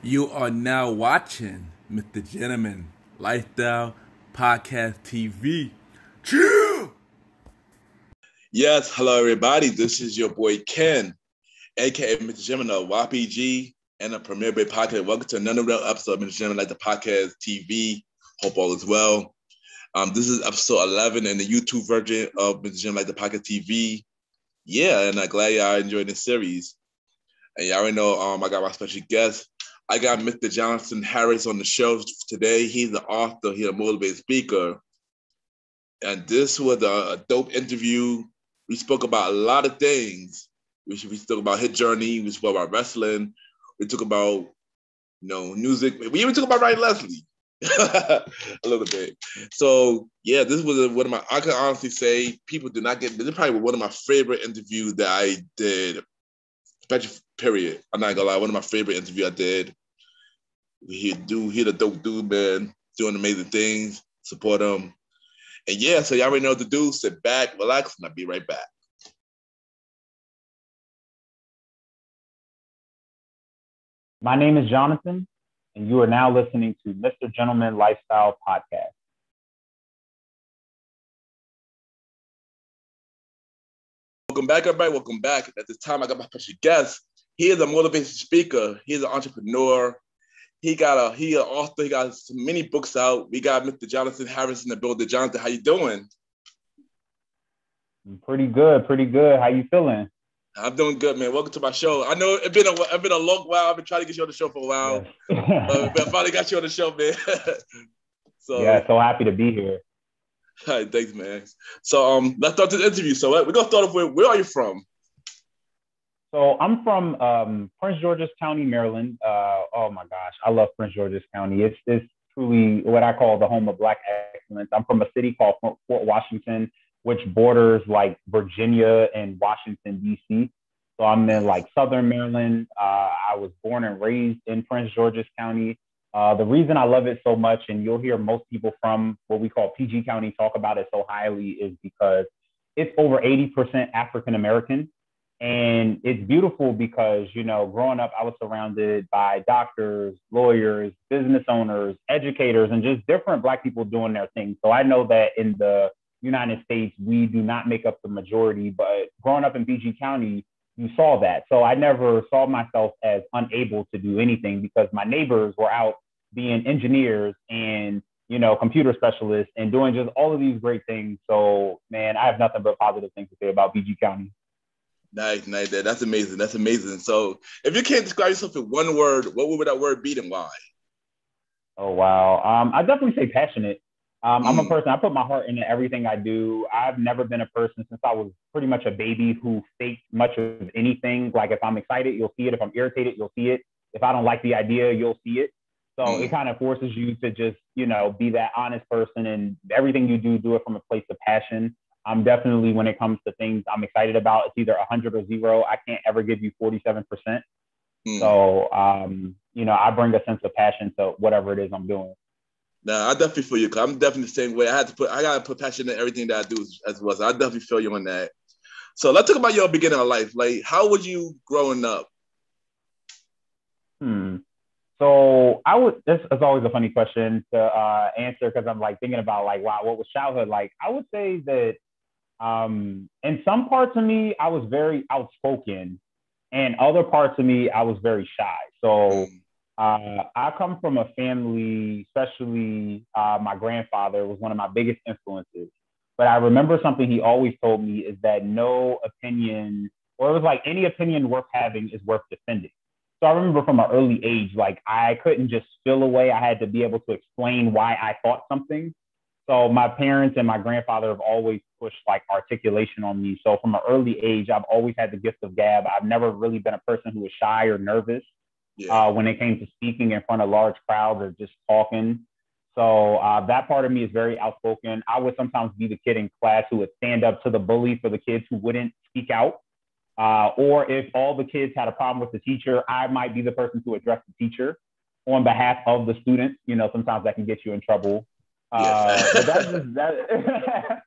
You are now watching MrGentleman Lifestyle Podcast TV. Chill! Yes, hello everybody. This is your boy Ken, aka Mr. Gentleman of YPG and a Premier Bay Podcast. Welcome to another episode of Mr. Gentleman Like the Podcast TV. Hope all is well. This is episode 11 in the YouTube version of Mr. Gentleman Like the Podcast TV. Yeah, and I'm glad y'all enjoyed this series. And y'all already know I got my special guest. I got Mr. Jonathan Harris on the show today. He's the author, he's a motivated speaker. And this was a dope interview. We spoke about a lot of things. We spoke about his journey. We spoke about wrestling. We talked about, music. We even talked about Ryan Leslie a little bit. So yeah, this was one of my. I can honestly say people do not get. This is probably one of my favorite interviews that I did. Special period. I'm not gonna lie. One of my favorite interviews I did. He a dope dude, man, doing amazing things. Support him. And yeah, so y'all already know what to do. Sit back, relax, and I'll be right back. My name is Jonathan, and you are now listening to MrGentleman Lifestyle Podcast. Welcome back, everybody. Welcome back. At this time, I got my special guest. He is a motivational speaker. He's an entrepreneur. He an author. He got many books out. We got Mr. Jonathan Harris in the building. Jonathan, how you doing? Pretty good. How you feeling? I'm doing good, man. Welcome to my show. I know it's been a long while. I've been trying to get you on the show for a while. Yes. But I finally got you on the show, man. So happy to be here. All right, thanks, man. So let's start this interview. So we're gonna start off with, where are you from? So I'm from Prince George's County, Maryland. Oh my gosh, I love Prince George's County. It's truly what I call the home of Black excellence. I'm from a city called Fort Washington, which borders like Virginia and Washington, D.C. So I'm in like Southern Maryland. I was born and raised in Prince George's County. The reason I love it so much, and you'll hear most people from what we call PG County talk about it so highly, is because it's over 80% African American. And it's beautiful because, growing up, I was surrounded by doctors, lawyers, business owners, educators, and just different Black people doing their thing. So I know that in the United States, we do not make up the majority, but growing up in PG County, you saw that. So I never saw myself as unable to do anything because my neighbors were out being engineers and, computer specialists and doing just all of these great things. So, man, I have nothing but positive things to say about PG County. Nice. That's amazing. So if you can't describe yourself in one word, what would that word be and why? Oh, wow. I definitely say passionate. I'm a person, I put my heart into everything I do. I've never been a person since I was pretty much a baby who faked much of anything. Like if I'm excited, you'll see it. If I'm irritated, you'll see it. If I don't like the idea, you'll see it. So it kind of forces you to just, be that honest person, and everything you do it from a place of passion. I'm definitely, when it comes to things I'm excited about, it's either 100 or 0. I can't ever give you 47%. So, I bring a sense of passion to whatever it is I'm doing. Nah, I definitely feel you. Cause I'm definitely the same way. I gotta put passion in everything that I do as well. So I definitely feel you on that. So let's talk about your beginning of life. Like, how was you growing up? So this is always a funny question to answer because I'm like thinking about like, wow, what was childhood like? I would say that in some parts of me, I was very outspoken, and other parts of me, I was very shy. So I come from a family, especially my grandfather was one of my biggest influences. But I remember something he always told me is that no opinion, or it was like any opinion worth having is worth defending. So I remember from an early age, like I couldn't just spill away. I had to be able to explain why I thought something. So my parents and my grandfather have always pushed like articulation on me. So from an early age, I've always had the gift of gab. I've never really been a person who was shy or nervous when it came to speaking in front of large crowds or just talking. So that part of me is very outspoken. I would sometimes be the kid in class who would stand up to the bully for the kids who wouldn't speak out. Or if all the kids had a problem with the teacher, I might be the person to address the teacher on behalf of the students. Sometimes that can get you in trouble. But that's just that.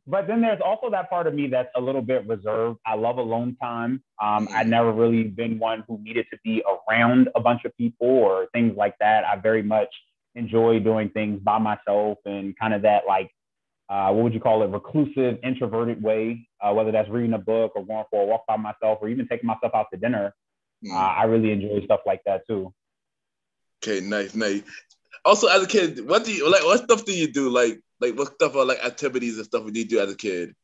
but then there's also that part of me that's a little bit reserved. I love alone time. I've Mm. never really been one who needed to be around a bunch of people or things like that. I very much enjoy doing things by myself and kind of that like what would you call it, reclusive, introverted way, whether that's reading a book or going for a walk by myself or even taking myself out to dinner. Mm. I really enjoy stuff like that too. Okay, nice, nice. Also, as a kid, what do you like? What stuff do you do? Like what stuff are like activities and stuff do you do as a kid?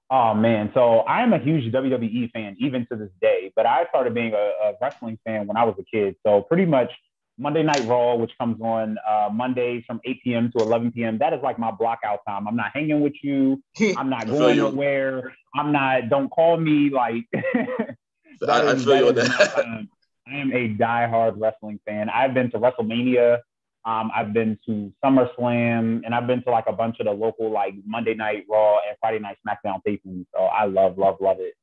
Oh man, so I am a huge WWE fan even to this day, but I started being a wrestling fan when I was a kid. So pretty much Monday Night Raw, which comes on Mondays from 8 p.m. to 11 p.m. That is like my blockout time. I'm not hanging with you. I'm not I feel going you. nowhere. I'm not. Don't call me. Like that I is feel that you on is my that. time. I am a diehard wrestling fan. I've been to WrestleMania. I've been to SummerSlam, and I've been to like a bunch of the local like Monday Night Raw and Friday Night SmackDown tapings. So I love, love, love it.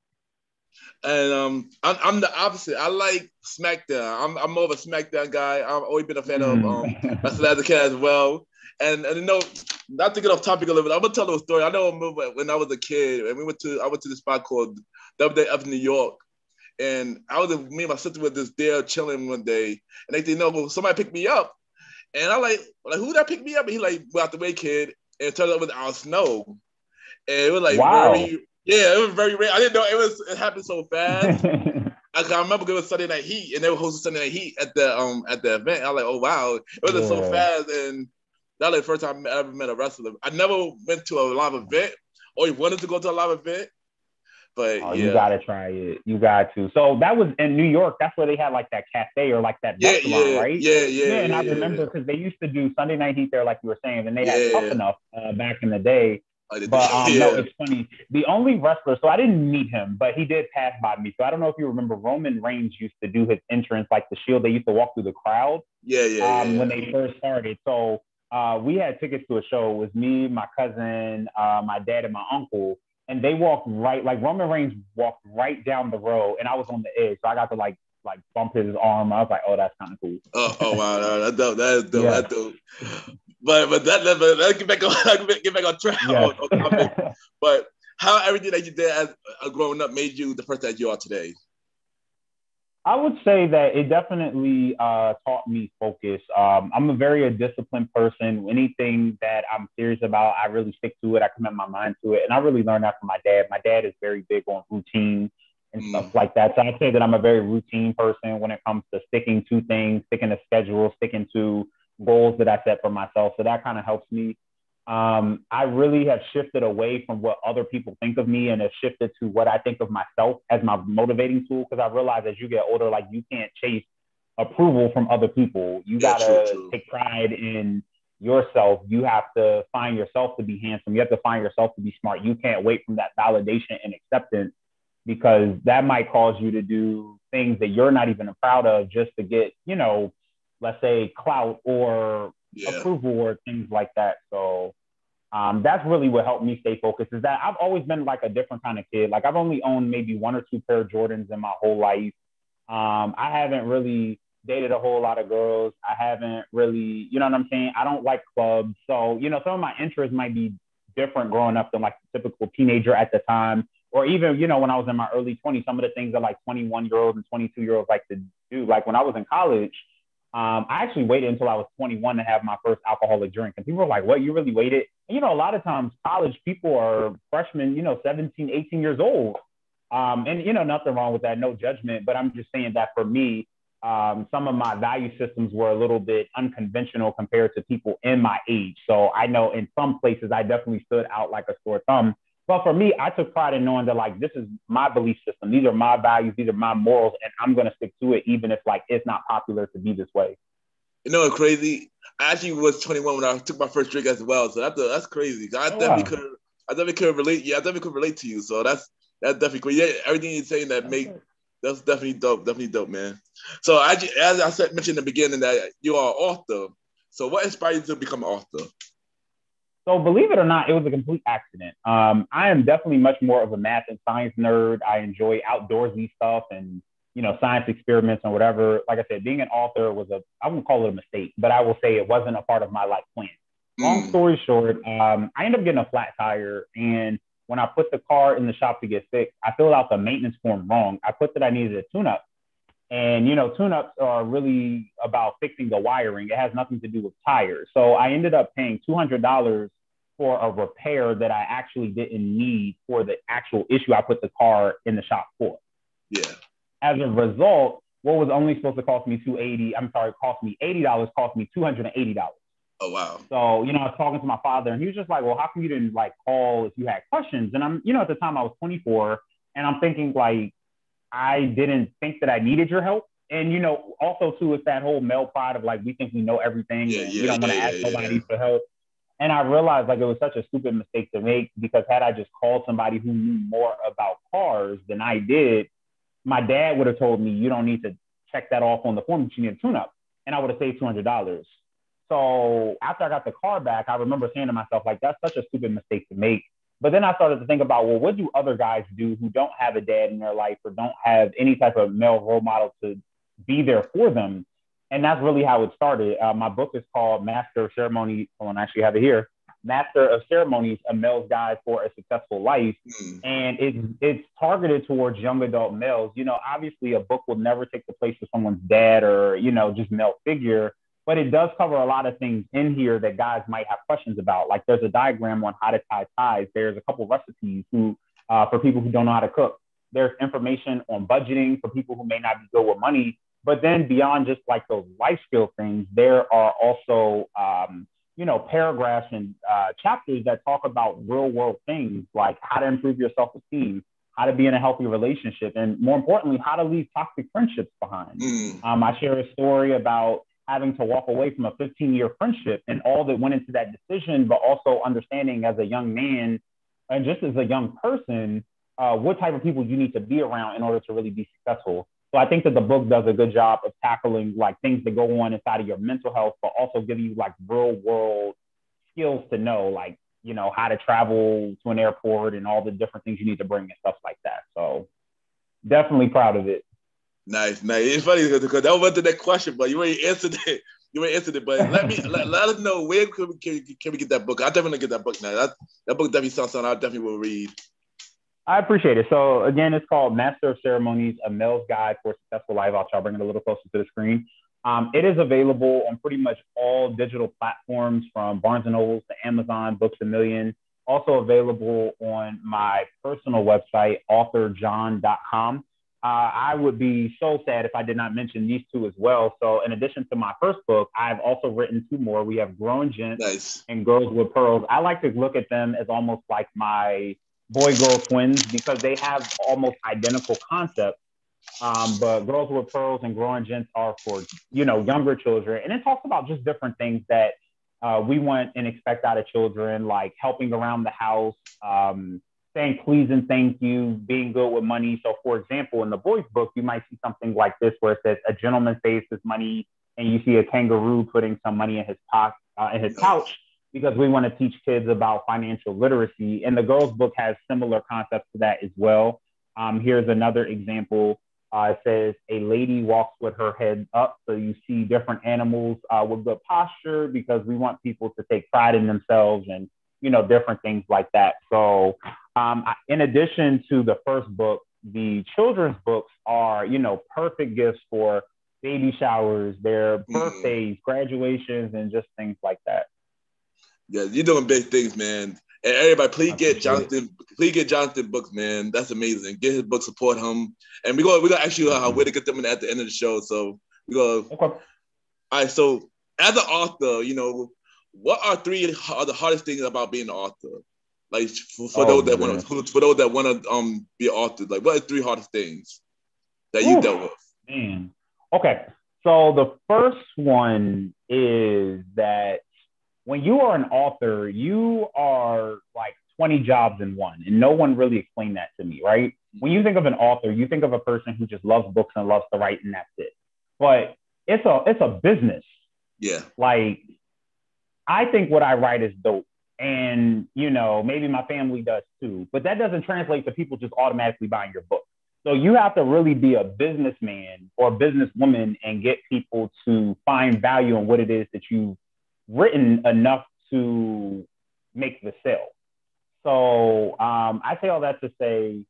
And I'm the opposite. I like SmackDown. I'm more of a SmackDown guy. I've always been a fan of Mm. wrestling as a kid as well. And you know, not to get off topic a little bit, I'm gonna tell a story. I know when I was a kid, and I went to this spot called WWF New York, and me and my sister were just there chilling one day, and they think, no, well, somebody picked me up, and I like who that picked me up? And he like, well, out the way, kid, and it turned out it was Al Snow, and it was like Wow. yeah, it was very rare. I didn't know it happened so fast. I remember it was Sunday Night Heat, and they were hosting Sunday Night Heat at the event. I was like, oh wow, it was just so Yeah. fast, and that was the first time I ever met a wrestler. I never went to a live event, or wanted to go to a live event, but Oh, you yeah, gotta try it. You got to. So that was in New York. That's where they had like that cafe or like that yeah, restaurant, yeah, right? yeah, yeah, Yeah, and I yeah, remember because they used to do Sunday Night Heat there, like you were saying, and they had Tough yeah. Enough back in the day. I did, But no, yeah, it's funny. The only wrestler, so I didn't meet him, but he did pass by me. So I don't know if you remember, Roman Reigns used to do his entrance, like the Shield. They used to walk through the crowd yeah, yeah, when yeah. they first started. So we had tickets to a show. It was me, my cousin, my dad, and my uncle. And they walked right, like Roman Reigns walked right down the road, and I was on the edge, so I got to like bump his arm. I was like, oh, that's kind of cool. Oh wow, that's dope. That is dope. Yes, That's dope. But let's get back on get back on track yes. on topic. But how everything that you did as growing up made you the person that you are today? I would say that it definitely taught me focus. I'm a very disciplined person. Anything that I'm serious about, I really stick to it. I commit my mind to it. And I really learned that from my dad. My dad is very big on routine and stuff Mm, like that. So I'd say that I'm a very routine person when it comes to sticking to things, sticking to schedules, sticking to goals that I set for myself. So that kind of helps me. I really have shifted away from what other people think of me and have shifted to what I think of myself as my motivating tool. Because I realize as you get older, like you can't chase approval from other people. You yeah, true, gotta true. take pride in yourself. You have to find yourself to be handsome. You have to find yourself to be smart. You can't wait from that validation and acceptance because that might cause you to do things that you're not even proud of just to get, let's say clout or Yeah. approval or things like that. So that's really what helped me stay focused is that I've always been like a different kind of kid. Like I've only owned maybe one or two pair of Jordans in my whole life. I haven't really dated a whole lot of girls. I haven't really, you know what I'm saying? I don't like clubs. So, some of my interests might be different growing up than like the typical teenager at the time. Or even, when I was in my early 20s, some of the things that like 21-year-olds and 22-year-olds like to do. Like when I was in college, I actually waited until I was 21 to have my first alcoholic drink. And people were like, what, you really waited? And, a lot of times college people are freshmen, 17, 18 years old. And, nothing wrong with that, no judgment. But I'm just saying that for me, some of my value systems were a little bit unconventional compared to people in my age. So I know in some places I definitely stood out like a sore thumb. But for me, I took pride in knowing that like this is my belief system. These are my values. These are my morals, and I'm gonna stick to it, even if like it's not popular to be this way. You know what's crazy? I actually was 21 when I took my first drink as well. So that's crazy. Oh wow. I definitely could relate. Yeah, I definitely could relate to you. So that's definitely cool. Yeah, everything you're saying Okay. that's definitely dope, man. So as I said mentioned in the beginning that you are an author. So what inspired you to become an author? So believe it or not, it was a complete accident. I am definitely much more of a math and science nerd. I enjoy outdoorsy stuff and science experiments and whatever. Like I said, being an author was I wouldn't call it a mistake, but I will say it wasn't a part of my life plan. Long story short, I ended up getting a flat tire, and when I put the car in the shop to get fixed, I filled out the maintenance form wrong. I put that I needed a tune-up. And, tune-ups are really about fixing the wiring. It has nothing to do with tires. So I ended up paying $200 for a repair that I actually didn't need for the actual issue I put the car in the shop for. Yeah. As a result, what was only supposed to cost me cost me $80, cost me $280. Oh, wow. So, I was talking to my father, and he was just like, well, how come you didn't call if you had questions? And I'm, at the time I was 24, and I'm thinking I didn't think that I needed your help. And, also too, it's that whole male pride of we think we know everything and we don't want to ask nobody for help. And I realized it was such a stupid mistake to make, because had I just called somebody who knew more about cars than I did, my dad would have told me, you don't need to check that off on the form, you need a tune-up. And I would have saved $200. So after I got the car back, I remember saying to myself, that's such a stupid mistake to make. But then I started to think about, well, what do other guys do who don't have a dad in their life or don't have any type of male role model to be there for them? And that's really how it started. My book is called Master of Ceremonies. I actually have it here. Master of Ceremonies, A Male's Guide for a Successful Life. And it's targeted towards young adult males. Obviously a book will never take the place of someone's dad or, just male figure. But it does cover a lot of things in here that guys might have questions about. There's a diagram on how to tie ties. There's a couple recipes for people who don't know how to cook. There's information on budgeting for people who may not be good with money. But then beyond just those life skill things, there are also, paragraphs and chapters that talk about real world things, like how to improve your self-esteem, how to be in a healthy relationship, and more importantly, how to leave toxic friendships behind. I share a story about having to walk away from a 15-year friendship and all that went into that decision, but also understanding as a young man and just as a young person, what type of people you need to be around in order to really be successful. So I think that the book does a good job of tackling things that go on inside of your mental health, but also giving you real world skills to know, how to travel to an airport and all the different things you need to bring and stuff like that. So definitely proud of it. Nice. It's funny because that was the next question, but you already answered it. But let us know, where can we get that book? I'll definitely get that book now. That book definitely sounds something I definitely will read. I appreciate it. So again, it's called Master of Ceremonies, A Male's Guide for a Successful Life. I'll try to bring it a little closer to the screen. It is available on pretty much all digital platforms, from Barnes & Noble to Amazon, Books A Million. Also available on my personal website, authorjohn.com. I would be so sad if I did not mention these two as well. So in addition to my first book, I've also written two more. We have Growing Gents and Girls with Pearls. I like to look at them as almost like my boy-girl twins, because they have almost identical concepts. But Girls with Pearls and Growing Gents are for, younger children. And it talks about just different things that we want and expect out of children, like helping around the house, saying please and thank you, being good with money. So for example, in the boys book, you might see something like this, where it says a gentleman saves his money, and you see a kangaroo putting some money in his pouch, because we want to teach kids about financial literacy. And the girls book has similar concepts to that as well. Here's another example. It says a lady walks with her head up. So you see different animals with good posture, because we want people to take pride in themselves and, different things like that. So in addition to the first book, the children's books are, perfect gifts for baby showers, their birthdays, graduations, and just things like that. Yeah, you're doing big things, man. And everybody, please get Jonathan. Please get Jonathan books, man. That's amazing. Get his book, support him, and we're gonna ask you where to get them at the end of the show. So we go. Okay. All right. So as an author, what are three of the hardest things about being an author? Like for those that want to be authors, like what are three hardest things that you dealt with? Man. Okay. So the first one is that when you are an author, you are like 20 jobs in one, and no one really explained that to me, right? When you think of an author, you think of a person who just loves books and loves to write, and that's it. But it's a business. Yeah. Like, I think what I write is dope, and maybe my family does too, but that doesn't translate to people just automatically buying your book. So you have to really be a businessman or a businesswoman and get people to find value in what it is that you've written enough to make the sale. So I say all that to say,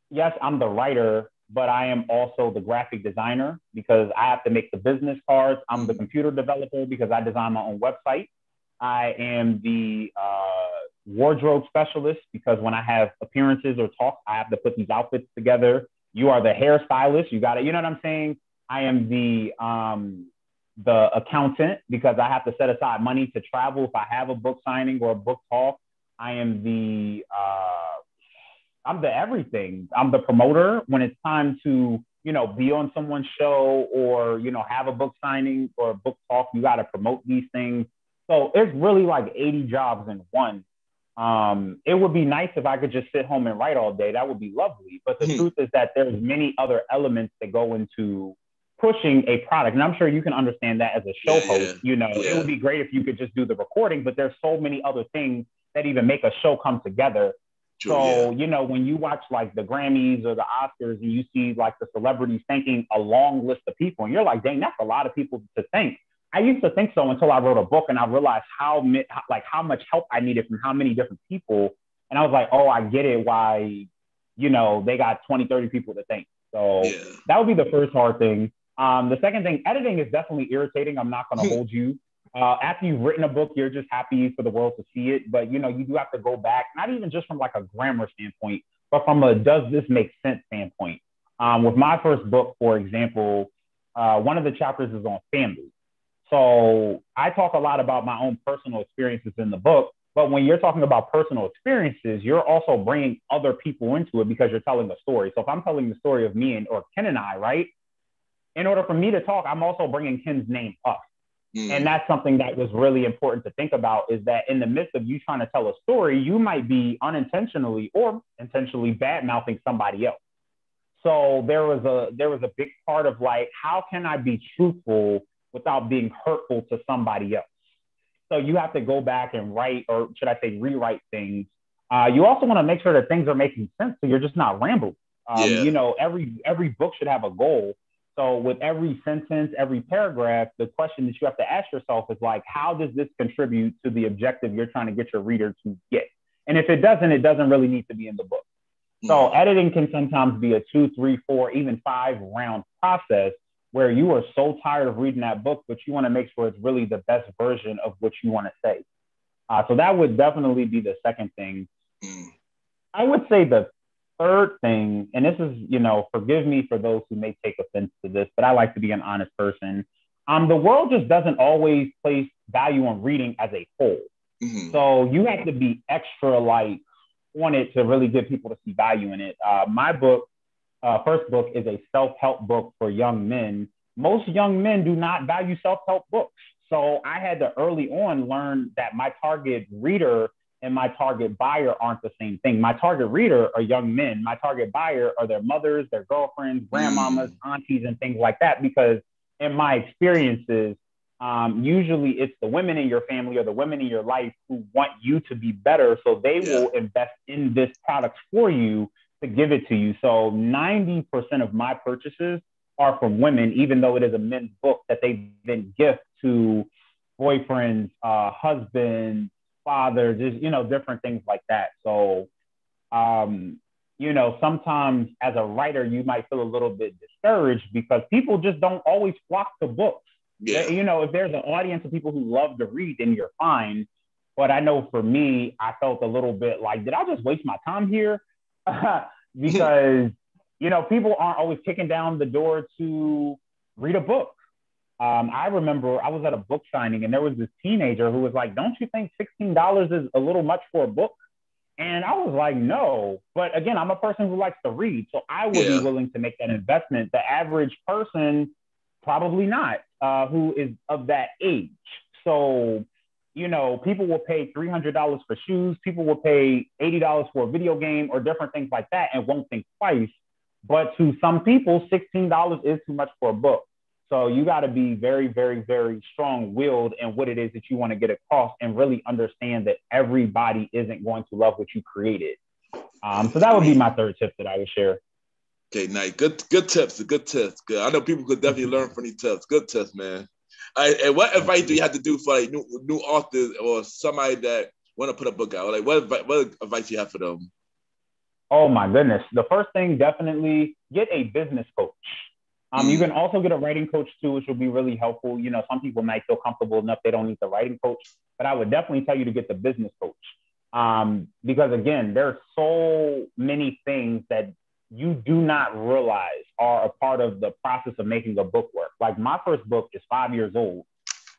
yes, I'm the writer, but I am also the graphic designer because I have to make the business cards. I'm the computer developer because I design my own website. I am the wardrobe specialist because when I have appearances or talks, I have to put these outfits together. You are the hairstylist. You got to, you know what I'm saying? I am the accountant because I have to set aside money to travel if I have a book signing or a book talk. I am I'm the everything. I'm the promoter when it's time to, be on someone's show or, have a book signing or a book talk. You got to promote these things. So it's really like 80 jobs in one. It would be nice if I could just sit home and write all day. That would be lovely. But the truth is that there's many other elements that go into pushing a product. And I'm sure you can understand that as a show host. It would be great if you could just do the recording, but there's so many other things that even make a show come together. True, so, when you watch like the Grammys or the Oscars and you see like the celebrities thanking a long list of people and you're like, dang, that's a lot of people to thank. I used to think so until I wrote a book and I realized how much help I needed from how many different people. And I was like, oh, I get it why, they got 20, 30 people to thank. So that would be the first hard thing. The second thing, editing is definitely irritating. I'm not going to hold you. After you've written a book, you're just happy for the world to see it. But, you do have to go back, not even just from like a grammar standpoint, but from a does this make sense standpoint. With my first book, for example, one of the chapters is on family. So I talk a lot about my own personal experiences in the book. But when you're talking about personal experiences, you're also bringing other people into it because you're telling a story. So if I'm telling the story of me or Ken and I, right, in order for me to talk, I'm also bringing Ken's name up. And that's something that was really important to think about is that in the midst of you trying to tell a story, you might be unintentionally or intentionally bad mouthing somebody else. So there was a big part of like, how can I be truthful without being hurtful to somebody else? So you have to go back and write, or should I say rewrite things. You also want to make sure that things are making sense so you're just not rambling. Every book should have a goal. So with every sentence, every paragraph, the question that you have to ask yourself is like, how does this contribute to the objective you're trying to get your reader to get? And if it doesn't really need to be in the book. So editing can sometimes be a 2, 3, 4, even 5 round process where you are so tired of reading that book, but you want to make sure it's really the best version of what you want to say. So that would definitely be the second thing. I would say the third thing, and this is, forgive me for those who may take offense to this, but I like to be an honest person. The world just doesn't always place value on reading as a whole. So you have to be extra like on it to really get people to see value in it. My book, first book, is a self-help book for young men. Most young men do not value self-help books. So I had to early on learn that my target reader and my target buyer aren't the same thing. My target reader are young men. My target buyer are their mothers, their girlfriends, grandmamas, aunties, and things like that. Because in my experiences, usually it's the women in your family or the women in your life who want you to be better. So they will invest in this product for you to give it to you. So 90% of my purchases are from women, even though it is a men's book that they then gift to boyfriends, husbands, father, just, different things like that. So, sometimes as a writer, you might feel a little bit discouraged because people just don't always flock to books. If there's an audience of people who love to read, then you're fine. But I know for me, I felt a little bit like, did I just waste my time here? Because, people aren't always kicking down the door to read a book. I remember I was at a book signing and there was this teenager who was like, don't you think $16 is a little much for a book? And I was like, no. But again, I'm a person who likes to read. So I would be willing to make that investment. The average person, probably not, who is of that age. So, people will pay $300 for shoes. People will pay $80 for a video game or different things like that and won't think twice. But to some people, $16 is too much for a book. So you got to be very, very, very strong-willed in what it is that you want to get across and really understand that everybody isn't going to love what you created. So that would be my third tip that I would share. Okay, nice. Good tips. Good tips. Good. I know people could definitely learn from these tips. Good tips, man. And what advice do you have to do for like new authors or somebody that want to put a book out? Like what advice do you have for them? Oh my goodness. The first thing, definitely get a business coach. You can also get a writing coach too, which will be really helpful. You know, some people might feel comfortable enough they don't need the writing coach, but I would definitely tell you to get the business coach. Because again, there's so many things that you do not realize are a part of the process of making a book work. Like my first book is 5 years old,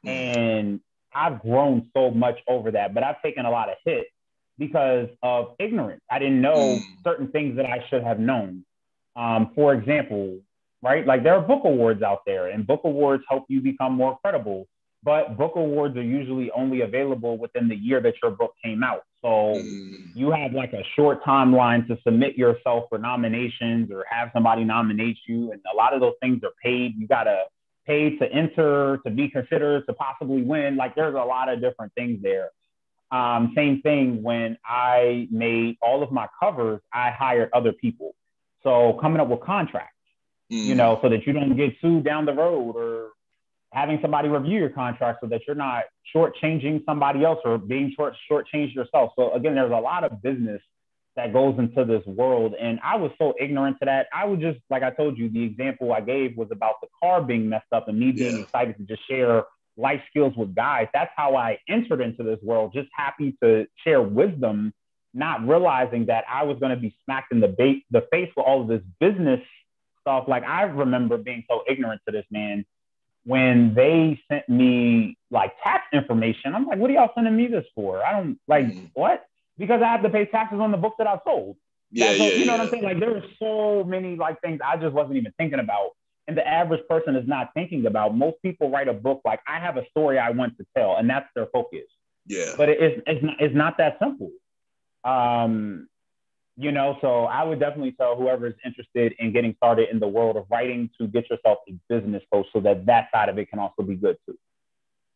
and I've grown so much over that, but I've taken a lot of hits because of ignorance. I didn't know certain things that I should have known. For example, right? Like there are book awards out there, and book awards help you become more credible. But book awards are usually only available within the year that your book came out. So you have like a short timeline to submit yourself for nominations or have somebody nominate you. And a lot of those things are paid. You got to pay to enter, to be considered, to possibly win. Like there's a lot of different things there. Same thing when I made all of my covers, I hired other people. So coming up with contracts, you know, so that you don't get sued down the road, or having somebody review your contract so that you're not shortchanging somebody else or being shortchanged yourself. So again, there's a lot of business that goes into this world. And I was so ignorant to that. I would just, like I told you, the example I gave was about the car being messed up and me being excited to just share life skills with guys. That's how I entered into this world, just happy to share wisdom, not realizing that I was going to be smacked in the face with all of this business stuff. Like I remember being so ignorant to this, man. When they sent me like tax information, I'm like, what are y'all sending me this for? I don't like what? Because I have to pay taxes on the books that I sold. You know what I'm saying? Like there are so many like things I just wasn't even thinking about. And the average person is not thinking about. Most people write a book like, I have a story I want to tell, and that's their focus. Yeah. But it's not that simple. You know, so I would definitely tell whoever is interested in getting started in the world of writing to get yourself a business coach so that side of it can also be good too.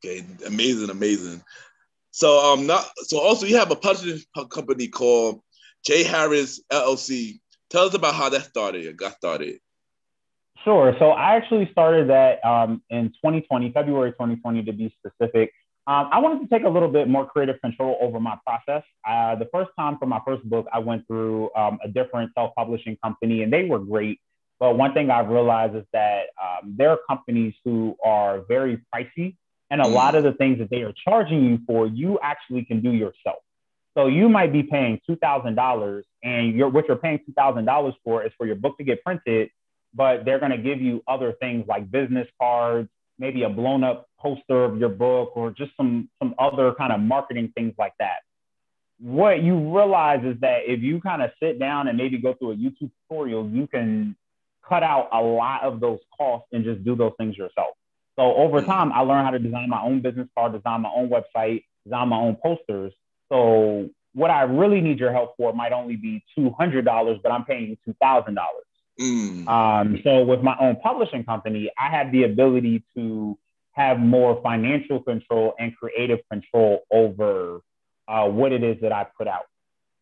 Okay, amazing. So also you have a publishing company called J Harris LLC. Tell us about how that got started. Sure. So I actually started that in 2020, February 2020 to be specific. I wanted to take a little bit more creative control over my process. The first time for my first book, I went through a different self-publishing company, and they were great. But one thing I've realized is that there are companies who are very pricey, and a lot of the things that they are charging you for, you actually can do yourself. So you might be paying $2,000, and what you're paying $2,000 for is for your book to get printed, but they're going to give you other things like business cards, maybe a blown up poster of your book, or just some other kind of marketing things like that. What you realize is that if you kind of sit down and maybe go through a YouTube tutorial, you can cut out a lot of those costs and just do those things yourself. So over time, I learned how to design my own business card, design my own website, design my own posters. So what I really need your help for might only be $200, but I'm paying you $2,000. So with my own publishing company, I have the ability to have more financial control and creative control over what it is that I put out.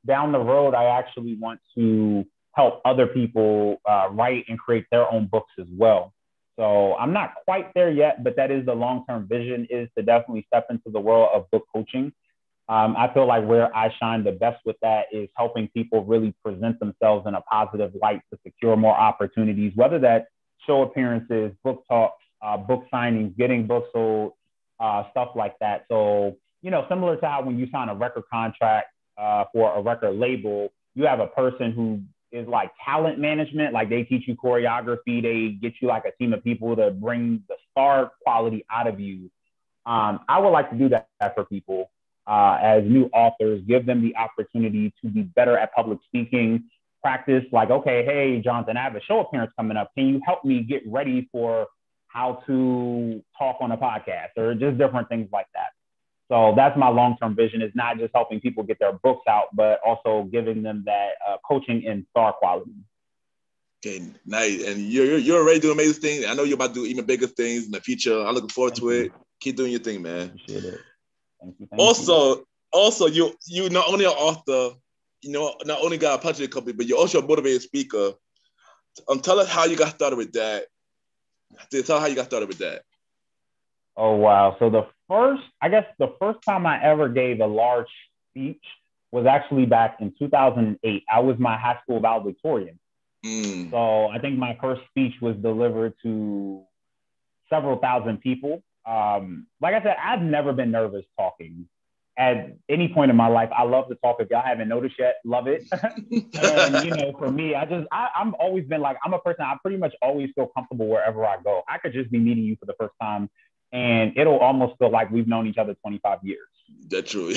Down the road, I actually want to help other people write and create their own books as well. So I'm not quite there yet, but that is the long-term vision, is to definitely step into the world of book coaching. I feel like where I shine the best with that is helping people really present themselves in a positive light to secure more opportunities, whether that's show appearances, book talks, book signings, getting books sold, stuff like that. So, you know, similar to how when you sign a record contract for a record label, you have a person who is like talent management, like they teach you choreography, they get you like a team of people to bring the star quality out of you. I would like to do that for people. As new authors, give them the opportunity to be better at public speaking, practice like, okay, hey, Jonathan, I have a show appearance coming up. Can you help me get ready for how to talk on a podcast, or just different things like that? So that's my long-term vision, is not just helping people get their books out, but also giving them that coaching in star quality. Okay, nice. And you're already doing amazing things. I know you're about to do even bigger things in the future. I'm looking forward to it. Keep doing your thing, man. Appreciate it. Thank you. Also, you not only an author, you know, not only got a publishing company, but you're also a motivated speaker. Tell us how you got started with that. Tell us how you got started with that. Oh wow. So the first time I ever gave a large speech was actually back in 2008. I was my high school valedictorian. Mm. So I think my first speech was delivered to several thousand people. Like I said, I've never been nervous talking at any point in my life. I love to talk. If y'all haven't noticed yet, love it. And for me, I'm always been like, I'm a person. I pretty much always feel comfortable wherever I go. I could just be meeting you for the first time, and it'll almost feel like we've known each other 25 years. That's true.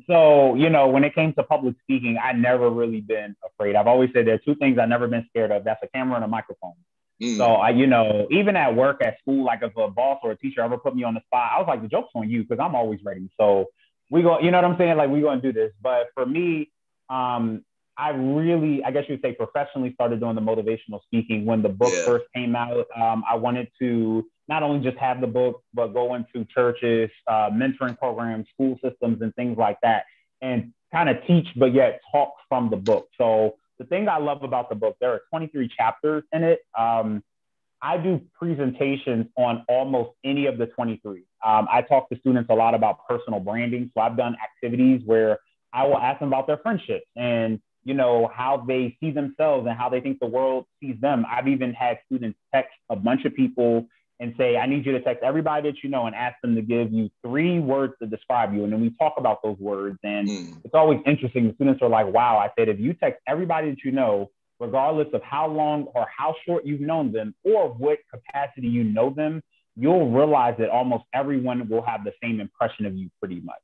So, when it came to public speaking, I never really been afraid. I've always said there are two things I've never been scared of. That's a camera and a microphone. So Mm. even at work, at school, like if a boss or a teacher ever put me on the spot, I was like, the joke's on you because I'm always ready. So we go, you know what I'm saying? Like we going to do this. But for me, I really, I guess you'd say professionally started doing the motivational speaking when the book Yeah. first came out. I wanted to not only just have the book, but go into churches, mentoring programs, school systems, and things like that, and kind of teach, but yet talk from the book. So the thing I love about the book, there are 23 chapters in it. I do presentations on almost any of the 23. I talk to students a lot about personal branding. So I've done activities where I will ask them about their friendships and, how they see themselves and how they think the world sees them. I've even had students text a bunch of people and say, I need you to text everybody that you know and ask them to give you 3 words to describe you. And then we talk about those words. And it's always interesting. The students are like, wow, I said, if you text everybody that you know, regardless of how long or how short you've known them or what capacity you know them, you'll realize that almost everyone will have the same impression of you pretty much.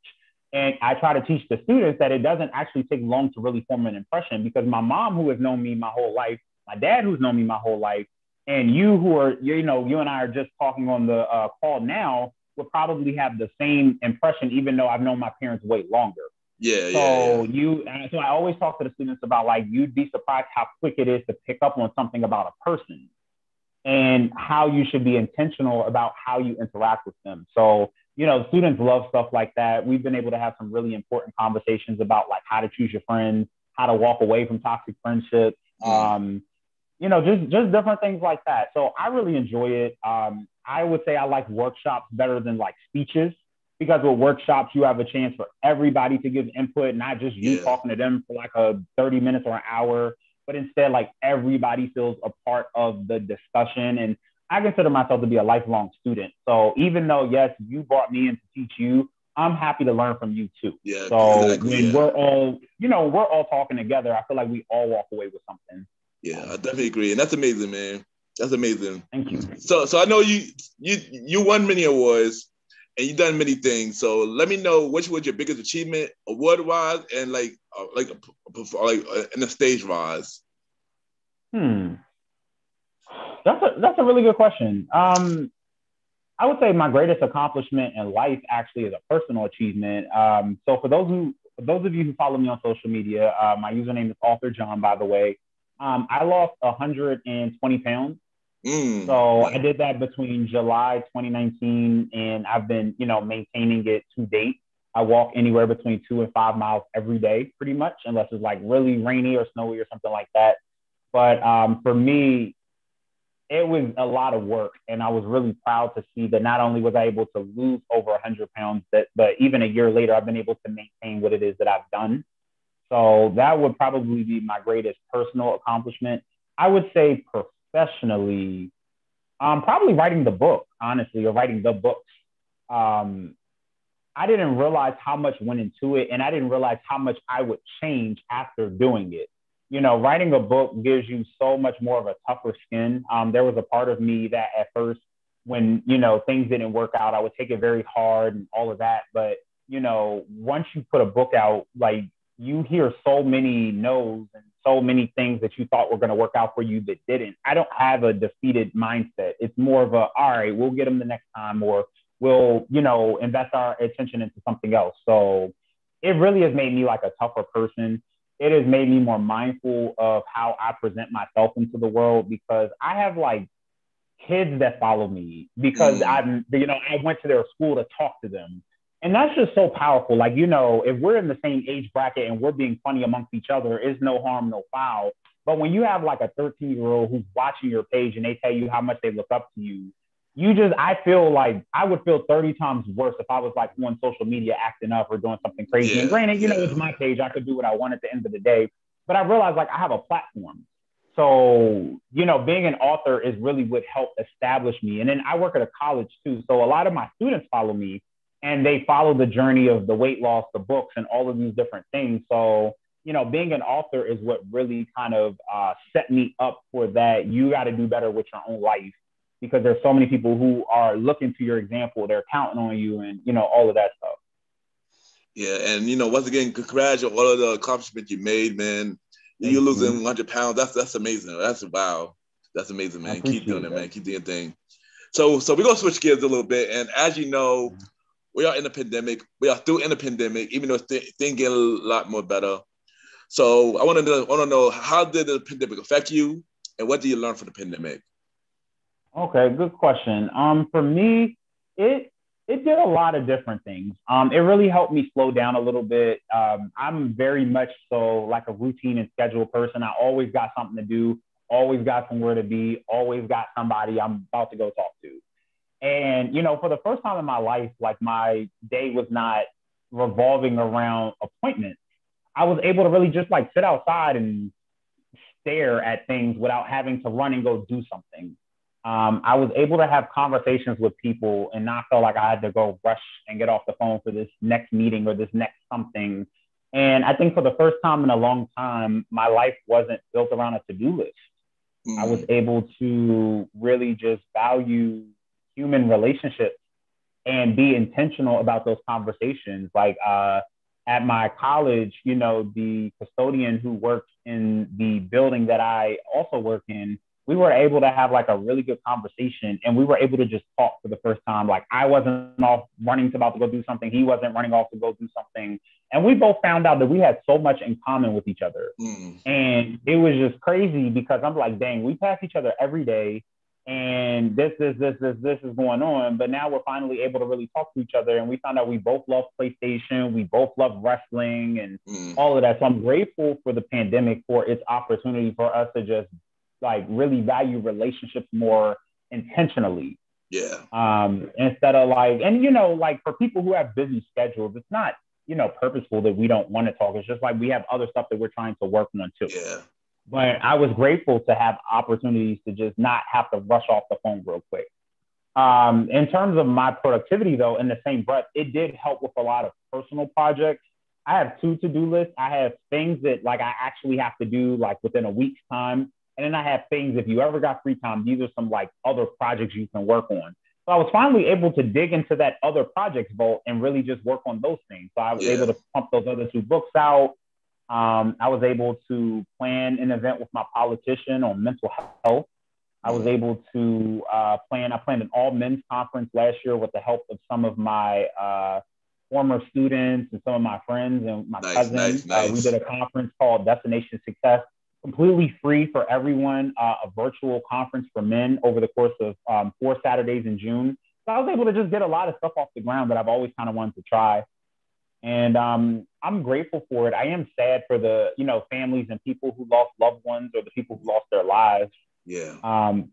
And I try to teach the students that it doesn't actually take long to really form an impression because my mom, who has known me my whole life, my dad, who's known me my whole life, and you who are, you and I are just talking on the call now, would probably have the same impression, even though I've known my parents way longer. Yeah. So I always talk to the students about like, you'd be surprised how quick it is to pick up on something about a person and how you should be intentional about how you interact with them. So, students love stuff like that. We've been able to have some really important conversations about like how to choose your friends, how to walk away from toxic friendships, just different things like that. So I really enjoy it. I would say I like workshops better than like speeches because with workshops, you have a chance for everybody to give input, not just you Yeah. talking to them for like a 30 minutes or an hour, but instead like everybody feels a part of the discussion. And I consider myself to be a lifelong student. So even though, yes, you brought me in to teach you, I'm happy to learn from you too. Yeah. So Exactly. when Yeah. we're all talking together, I feel like we all walk away with something. Yeah. I definitely agree, and that's amazing, man. That's amazing. Thank you. So I know you won many awards and you've done many things. So let me know which was your biggest achievement award wise and like in the stage wise. Hmm. That's a really good question. I would say my greatest accomplishment in life actually is a personal achievement. So for those of you who follow me on social media, my username is Author John, by the way. I lost 120 pounds. So I did that between July 2019 and I've been, maintaining it to date. I walk anywhere between 2 and 5 miles every day, pretty much, unless it's like really rainy or snowy or something like that. But for me, it was a lot of work, and I was really proud to see that not only was I able to lose over 100 pounds, but even a year later, I've been able to maintain what it is that I've done. So that would probably be my greatest personal accomplishment. I would say professionally, probably writing the book, honestly, or writing the books. Um, I didn't realize how much went into it, and I didn't realize how much I would change after doing it. Writing a book gives you so much more of a tougher skin. There was a part of me that at first, when things didn't work out, I would take it very hard and all of that. But once you put a book out, like you hear so many no's and so many things that you thought were going to work out for you that didn't. I don't have a defeated mindset. It's more of a, all right, we'll get them the next time, or we'll, invest our attention into something else. So it really has made me like a tougher person. It has made me more mindful of how I present myself into the world because I have like kids that follow me because I went to their school to talk to them. And that's just so powerful. Like, if we're in the same age bracket and we're being funny amongst each other, is no harm, no foul. But when you have like a 13-year-old who's watching your page and they tell you how much they look up to you, I feel like I would feel 30 times worse if I was like on social media acting up or doing something crazy. And Yeah, granted, yeah, it's my page. I could do what I want at the end of the day. But I realized like I have a platform. So, being an author is really what helped establish me. And then I work at a college too. So a lot of my students follow me and they follow the journey of the weight loss, the books, and all of these different things. So, being an author is what really kind of set me up for that. You got to do better with your own life because there's so many people who are looking to your example. They're counting on you and, all of that stuff. yeah. And once again, congrats on all of the accomplishments you made, man. You Thank losing you. 100 pounds. That's amazing. That's wow. That's amazing, I man. Keep doing appreciate it, that. man. Keep doing your thing. So we're gonna switch gears a little bit. And as you know, we are in a pandemic. We are still in a pandemic, even though things get a lot more better. So I want to know how did the pandemic affect you, and what did you learn from the pandemic? Okay, good question. For me, it did a lot of different things. It really helped me slow down a little bit. I'm very much so like a routine and schedule person. I always got something to do, always got somewhere to be, always got somebody I'm about to go talk to. And for the first time in my life, like my day was not revolving around appointments. I was able to really just like sit outside and stare at things without having to run and go do something. I was able to have conversations with people and not feel like I had to go rush and get off the phone for this next meeting or this next something. And I think for the first time in a long time, my life wasn't built around a to-do list. I was able to really just value human relationships and be intentional about those conversations. Like at my college, the custodian who worked in the building that I also work in, we were able to have like a really good conversation and we were able to just talk for the first time. Like I wasn't off running to about to go do something. He wasn't running off to go do something. And we both found out that we had so much in common with each other. And it was just crazy because I'm like, dang, we pass each other every day and this is going on. But now we're finally able to really talk to each other. And we found out we both love PlayStation. We both love wrestling and all of that. So I'm grateful for the pandemic for its opportunity for us to just like really value relationships more intentionally. Yeah. Instead of like, and like for people who have busy schedules, it's not, purposeful that we don't want to talk. It's just like we have other stuff that we're trying to work on too. Yeah. But I was grateful to have opportunities to just not have to rush off the phone real quick. In terms of my productivity, though, in the same breath, it did help with a lot of personal projects. I have 2 to-do lists. I have things that like I actually have to do like within a week's time. And then I have things, if you ever got free time, these are some like other projects you can work on. So I was finally able to dig into that other projects vault and really just work on those things. So I was able to pump those other 2 books out. I was able to plan an event with my politician on mental health. I was able to I planned an all men's conference last year with the help of some of my former students and some of my friends and my cousins. Nice. We did a conference called Destination Success, completely free for everyone, a virtual conference for men over the course of 4 Saturdays in June. So I was able to just get a lot of stuff off the ground that I've always kind of wanted to try. And I'm grateful for it. I am sad for the, families and people who lost loved ones or the people who lost their lives. Yeah.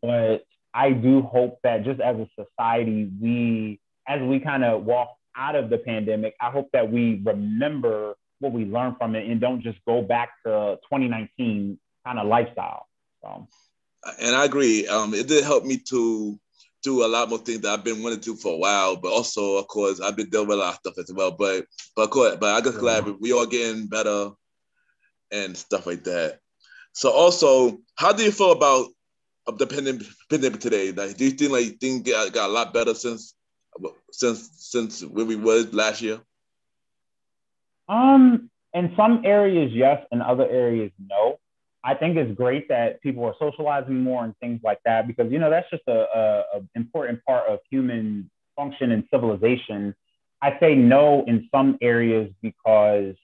But I do hope that just as a society, as we kind of walk out of the pandemic, I hope that we remember what we learned from it and don't just go back to 2019 kind of lifestyle. So. And I agree. It did help me to do a lot more things that I've been wanting to do for a while, but also, of course, I've been dealing with a lot of stuff as well. But I just glad we all getting better and stuff like that. So also, how do you feel about the pandemic today? Like, do you think like things got a lot better since where we was last year? In some areas, yes. In other areas, no. I think it's great that people are socializing more and things like that because, that's just a important part of human function and civilization. I say no in some areas because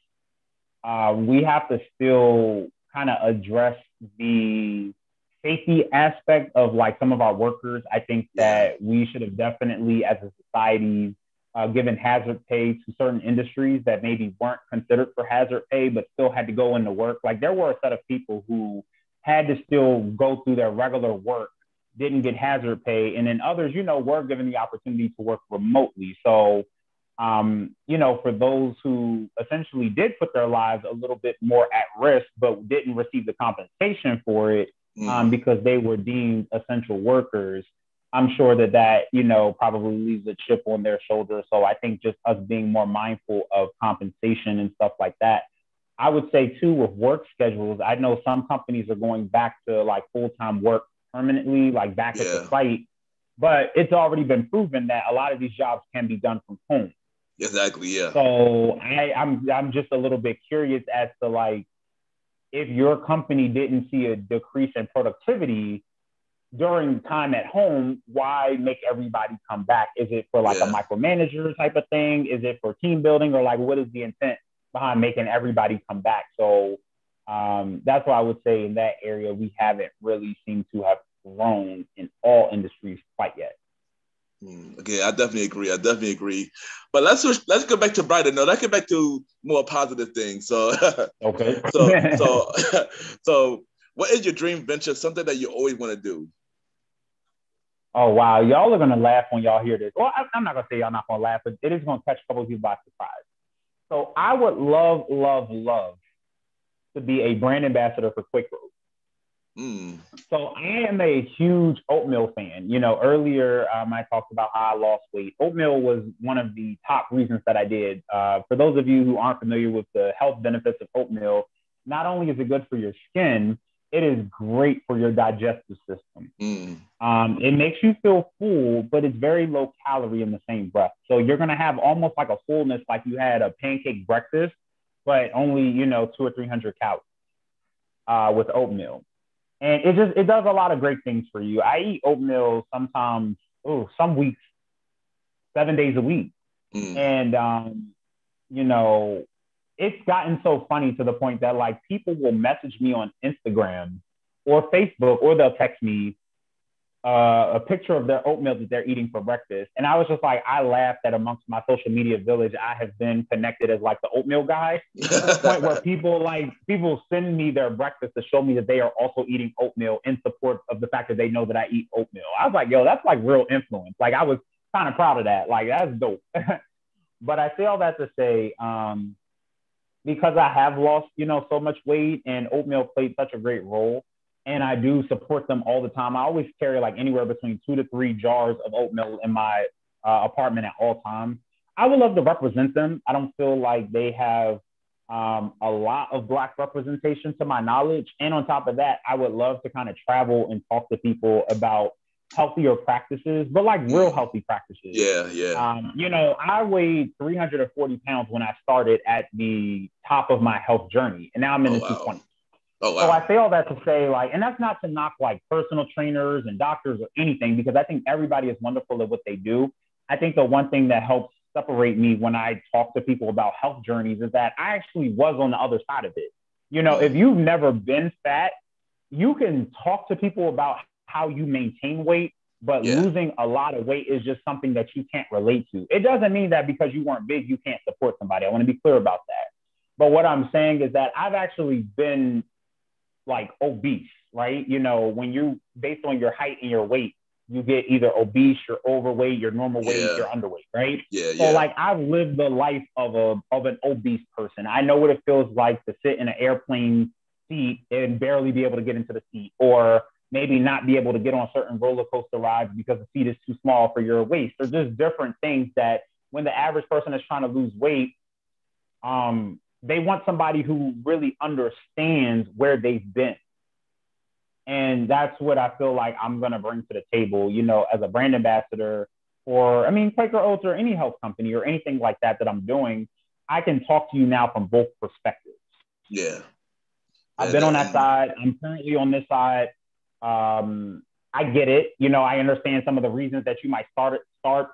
we have to still kind of address the safety aspect of like some of our workers. I think that we should have definitely, as a society, given hazard pay to certain industries that maybe weren't considered for hazard pay, but still had to go into work. Like there were a set of people who had to still go through their regular work didn't get hazard pay. And then others, were given the opportunity to work remotely. So, for those who essentially did put their lives a little bit more at risk, but didn't receive the compensation for it because they were deemed essential workers, I'm sure that probably leaves a chip on their shoulder. So I think just us being more mindful of compensation and stuff like that. I would say too, with work schedules, I know some companies are going back to like full-time work permanently, like back at the site, but it's already been proven that a lot of these jobs can be done from home. Exactly. Yeah. So I'm just a little bit curious as to like, if your company didn't see a decrease in productivity during time at home, why make everybody come back? Is it for like a micromanager type of thing? Is it for team building, or like what is the intent behind making everybody come back? So that's why I would say in that area, we haven't really seemed to have grown in all industries quite yet. Okay, I definitely agree. But let's go back to brighter. No, let's get back to more positive things. So okay. So what is your dream venture? Something that you always want to do? Oh wow, y'all are gonna laugh when y'all hear this. Well, I'm not gonna say y'all not gonna laugh, but it is gonna catch a couple of you by surprise. So I would love to be a brand ambassador for Quaker. So I am a huge oatmeal fan. Earlier I talked about how I lost weight. Oatmeal was one of the top reasons that I did. For those of you who aren't familiar with the health benefits of oatmeal, not only is it good for your skin, it is great for your digestive system. It makes you feel full, but it's very low calorie in the same breath. So you're going to have almost like a fullness, like you had a pancake breakfast, but only, 200 or 300 calories with oatmeal. And it does a lot of great things for you. I eat oatmeal sometimes, some weeks, 7 days a week. And, it's gotten so funny to the point that like people will message me on Instagram or Facebook, or they'll text me a picture of their oatmeal that they're eating for breakfast. And I was just like, I laughed that amongst my social media village, I have been connected as like the oatmeal guy, to the point where people send me their breakfast to show me that they are also eating oatmeal in support of the fact that they know that I eat oatmeal. I was like, yo, that's like real influence. Like I was kind of proud of that. Like that's dope. But I say all that to say, because I have lost, so much weight, and oatmeal played such a great role, and I do support them all the time. I always carry like anywhere between 2 to 3 jars of oatmeal in my apartment at all times. I would love to represent them. I don't feel like they have a lot of Black representation to my knowledge. And on top of that, I would love to kind of travel and talk to people about healthier practices, but like real healthy practices. Yeah. I weighed 340 pounds when I started at the top of my health journey, and now I'm in the 220s. Oh, wow. So I say all that to say, like, and that's not to knock like personal trainers and doctors or anything, because I think everybody is wonderful at what they do. I think the one thing that helps separate me when I talk to people about health journeys is that I actually was on the other side of it. If you've never been fat, you can talk to people about how you maintain weight, but losing a lot of weight is just something that you can't relate to. It doesn't mean that because you weren't big, you can't support somebody. I want to be clear about that. But what I'm saying is that I've actually been like obese, right? When you, based on your height and your weight, you get either obese, you're overweight, you're normal weight, you're underweight, right? So like I've lived the life of an obese person. I know what it feels like to sit in an airplane seat and barely be able to get into the seat, or maybe not be able to get on certain roller coaster rides because the seat is too small for your waist. There's just different things that when the average person is trying to lose weight, they want somebody who really understands where they've been. And that's what I feel like I'm going to bring to the table, as a brand ambassador, or, Quaker Oats or any health company or anything like that I'm doing. I can talk to you now from both perspectives. Yeah. I've been on that side. I'm currently on this side. I get it. I understand some of the reasons that you might start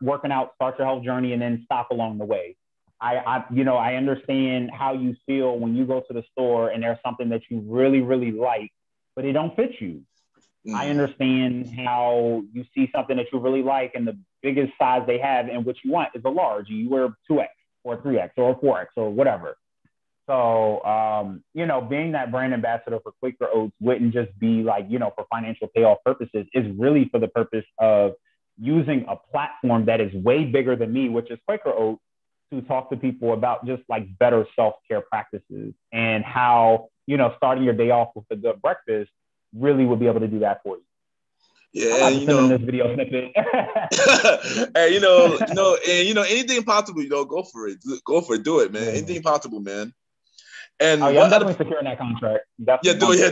working out, start your health journey, and then stop along the way. I understand how you feel when you go to the store and there's something that you really, really like, but it don't fit you. I understand how you see something that you really like, and the biggest size they have and what you want is a large. You wear 2X or 3X or 4X or whatever. So, being that brand ambassador for Quaker Oats wouldn't just be like, for financial payoff purposes. It's really for the purpose of using a platform that is way bigger than me, which is Quaker Oats, to talk to people about just like better self-care practices and how, starting your day off with a good breakfast really would be able to do that for you. Yeah, I'm about to send them this video snippet. and anything possible, go for it. Go for it. Do it, man. Yeah. Anything possible, man. And I'm definitely securing that contract. Definitely. Do it. I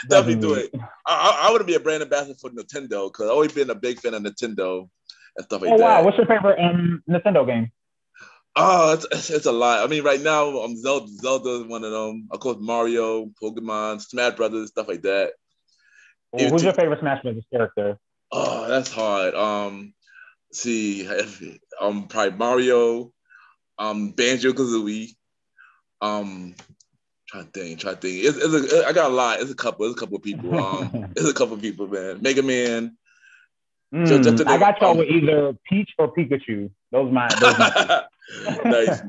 definitely do Definitely. it. I want to be a brand ambassador for Nintendo because I've always been a big fan of Nintendo and stuff like Oh wow, that. what's your favorite Nintendo game? Oh, it's a lot. I mean, right now, Zelda is one of them. Of course, Mario, Pokemon, Smash Brothers, stuff like that. Well, who's your favorite Smash Brothers character? Oh, that's hard. See, probably Mario, Banjo Kazooie. Try to think. I got a lot. It's a couple of people. It's a couple of people, man. Mega Man. I got y'all with either Peach or Pikachu. Those my nice.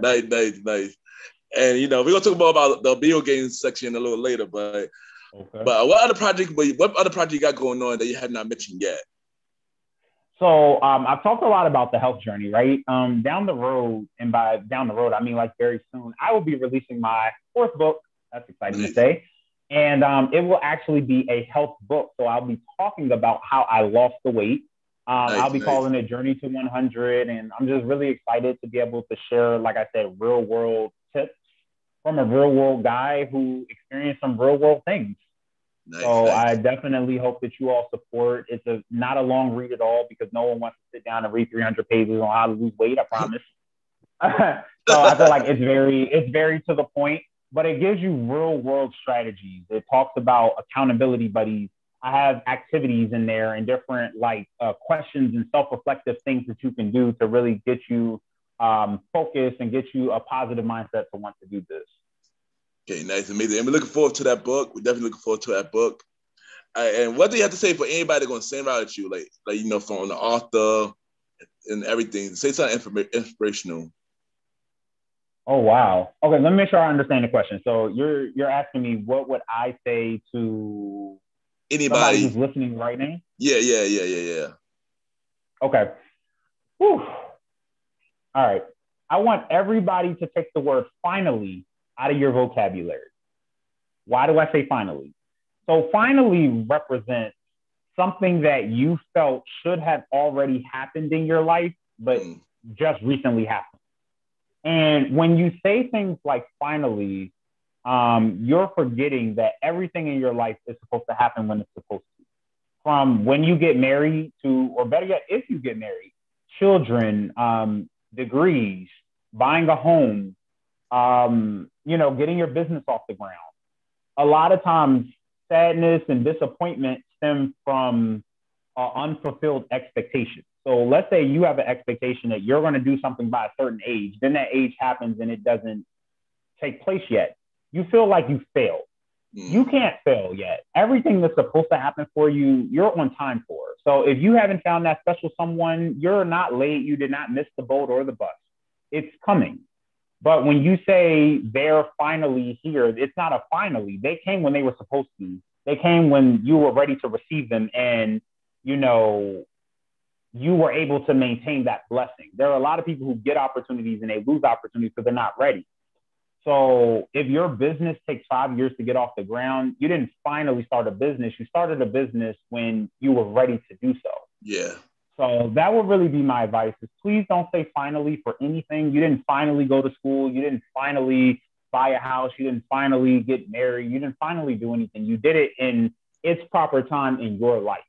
And we're gonna talk more about the video games section a little later, but okay. But what other project you got going on that you have not mentioned yet? So I've talked a lot about the health journey, right? Down the road, and by down the road, I mean like very soon, I will be releasing my fourth book. That's exciting to say. And it will actually be a health book. So I'll be talking about how I lost the weight. I'll be calling it Journey to 100. And I'm just really excited to be able to share, like I said, real world tips from a real world guy who experienced some real world things. So I definitely hope that you all support. It's not a long read at all because no one wants to sit down and read 300 pages on how to lose weight, I promise. So I feel like it's very to the point, but it gives you real world strategies. It talks about accountability buddies. I have activities in there and different questions and self-reflective things that you can do to really get you focused and get you a positive mindset to want to do this. Okay, nice, amazing. And we're looking forward to that book. We're definitely looking forward to that book. And what do you have to say for anybody going to send out at you, from the author and everything? Say something inspirational. Oh wow. Okay, let me make sure I understand the question. So you're asking me what would I say to anybody who's listening right now? Yeah. Okay. Whew. All right. I want everybody to take the word finally out of your vocabulary. Why do I say finally? So finally represents something that you felt should have already happened in your life, but just recently happened. And when you say things like finally, you're forgetting that everything in your life is supposed to happen when it's supposed to. From when you get married to, or better yet, if you get married, children, degrees, buying a home, getting your business off the ground. A lot of times, sadness and disappointment stem from unfulfilled expectations. So let's say you have an expectation that you're going to do something by a certain age. Then that age happens and it doesn't take place yet. You feel like you failed. You can't fail yet. Everything that's supposed to happen for you, you're on time for. So if you haven't found that special someone, you're not late. You did not miss the boat or the bus. It's coming. But when you say they're finally here, it's not a finally. They came when they were supposed to. They came when you were ready to receive them and, you were able to maintain that blessing. There are a lot of people who get opportunities and they lose opportunities because they're not ready. So if your business takes 5 years to get off the ground, you didn't finally start a business. You started a business when you were ready to do so. Yeah. So that would really be my advice is please don't say finally for anything. You didn't finally go to school. You didn't finally buy a house. You didn't finally get married. You didn't finally do anything. You did it in its proper time in your life.